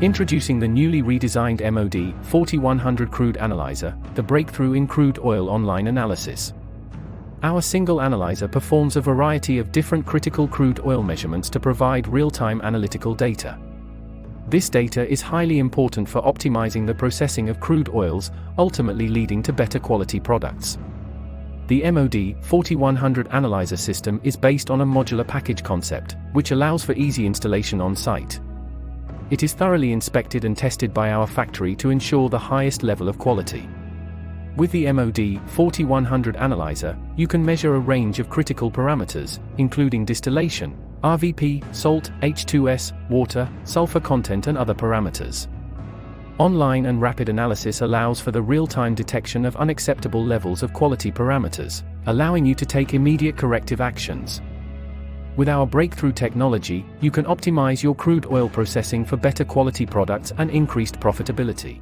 Introducing the newly redesigned MOD-4100 crude analyzer, the breakthrough in crude oil online analysis. Our single analyzer performs a variety of different critical crude oil measurements to provide real-time analytical data. This data is highly important for optimizing the processing of crude oils, ultimately leading to better quality products. The MOD-4100 analyzer system is based on a modular package concept, which allows for easy installation on site. It is thoroughly inspected and tested by our factory to ensure the highest level of quality. With the MOD-4100 analyzer, you can measure a range of critical parameters, including distillation, RVP, salt, H2S, water, sulfur content and other parameters. Online and rapid analysis allows for the real-time detection of unacceptable levels of quality parameters, allowing you to take immediate corrective actions. With our breakthrough technology, you can optimize your crude oil processing for better quality products and increased profitability.